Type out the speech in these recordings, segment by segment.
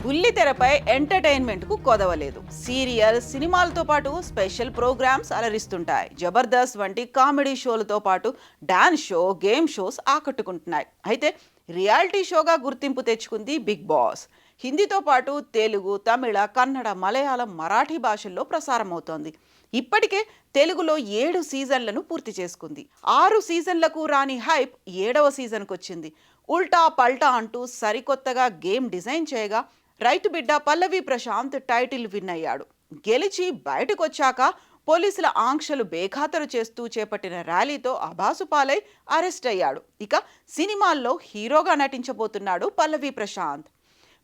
బుల్లితెరపై entertainment కు కొదవలేదు. Serial, సినిమాలతో పాటు స్పెషల్ ప్రోగ్రామ్స్ అలరిస్తుంటాయి. జబర్దస్త్ వంటి కామెడీ షోలతో పాటు డాన్స్ షో, గేమ్ షోస్ ఆకట్టుకుంటున్నాయి. అయితే రియాలిటీ షోగా గుర్తింపు తెచ్చుకుంది బిగ్ బాస్. హిందీతో పాటు తెలుగు, తమిళ, కన్నడ, మలయాళం, మరాఠీ భాషల్లో ప్రసారం అవుతోంది. ఇప్పటికే తెలుగులో 7 సీజన్లను పూర్తి చేసుకుంది. 6 సీజన్లకు రాని హైప్ 7వ సీజన్కు వచ్చింది. ఉల్టా పల్టా అంటూ సరికొత్తగా గేమ్ డిజైన్ చేయగా రైతు బిడ్డ పల్లవి ప్రశాంత్ టైటిల్ విన్ అయ్యాడు. గెలిచి బయటకొచ్చాక పోలీసుల ఆంక్షలు బేఖాతరు చేస్తూ చేపట్టిన ర్యాలీతో అభాసుపాలై అరెస్ట్ అయ్యాడు. ఇక సినిమాల్లో హీరోగా నటించబోతున్నాడు పల్లవి ప్రశాంత్.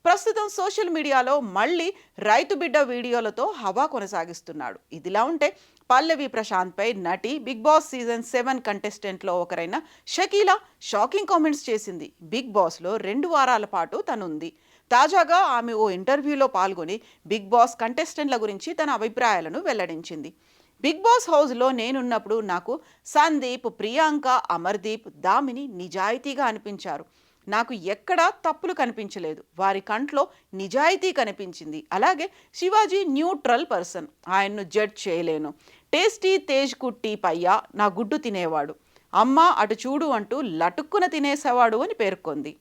ప్రస్తుతం సోషల్ మీడియాలో మళ్ళీ రైతు బిడ్డ వీడియోలతో హవా కొనసాగిస్తున్నాడు. ఇదిలా ఉంటే పల్లవి ప్రశాంత్ పై నటి బిగ్ బాస్ సీజన్ 7 కంటెస్టెంట్లో ఒకరైన షకీలా షాకింగ్ కామెంట్స్ చేసింది. బిగ్ బాస్లో 2 వారాల పాటు తనుంది. తాజాగా ఆమె ఓ ఇంటర్వ్యూలో పాల్గొని బిగ్ బాస్ కంటెస్టెంట్ల గురించి తన అభిప్రాయాలను వెల్లడించింది. బిగ్ బాస్ హౌస్లో నేనున్నప్పుడు నాకు సందీప్, ప్రియాంక, అమర్దీప్, దామిని నిజాయితీగా అనిపించారు. నాకు ఎక్కడా తప్పులు కనిపించలేదు. వారి కంట్లో నిజాయితీ కనిపించింది. అలాగే శివాజీ న్యూట్రల్ పర్సన్, ఆయన్ను జడ్జ్ చేయలేను. టేస్టీ తేజ్ కుట్టి పయ్యా నా గుడ్డు తినేవాడు. అమ్మ అటు చూడు అంటూ లటుక్కున తినేసేవాడు అని పేర్కొంది.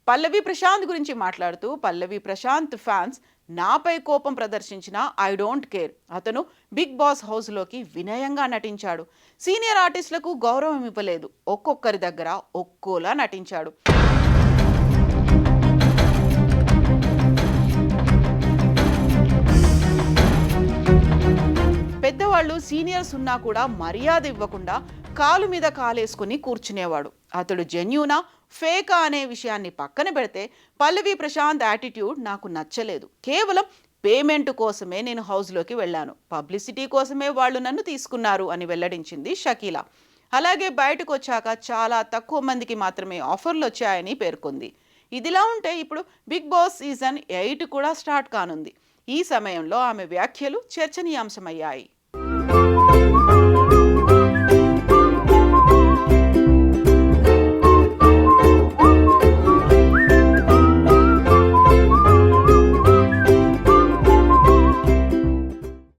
పల్లవి ప్రశాంత్ గురించి మాట్లాడుతూ, పల్లవి ప్రశాంత్ ఫ్యాన్స్ నాపై కోపం ప్రదర్శించిన ఐ డోంట్ కేర్. అతను బిగ్ బాస్ హౌస్లోకి వినయంగా నటించాడు. సీనియర్ ఆర్టిస్టులకు గౌరవం ఇవ్వలేదు. ఒక్కొక్కరి దగ్గర ఒక్కోలా నటించాడు. పెద్దవాళ్ళు, సీనియర్స్ ఉన్నా కూడా మర్యాద ఇవ్వకుండా కాలు మీద కాలేసుకుని కూర్చునేవాడు. అతడు జెన్యూనా, ఫేకా అనే విషయాన్ని పక్కన పెడితే పల్లవి ప్రశాంత్ యాటిట్యూడ్ నాకు నచ్చలేదు. కేవలం పేమెంట్ కోసమే నేను హౌస్లోకి వెళ్ళాను. పబ్లిసిటీ కోసమే వాళ్ళు నన్ను తీసుకున్నారు అని వెల్లడించింది షకీలా. అలాగే బయటకు వచ్చాక చాలా తక్కువ మందికి మాత్రమే ఆఫర్లు వచ్చాయని పేర్కొంది. ఇదిలా ఉంటే ఇప్పుడు బిగ్ బాస్ సీజన్ 8 కూడా స్టార్ట్ కానుంది. ఈ సమయంలో ఆమె వ్యాఖ్యలు చర్చనీయాంశమయ్యాయి.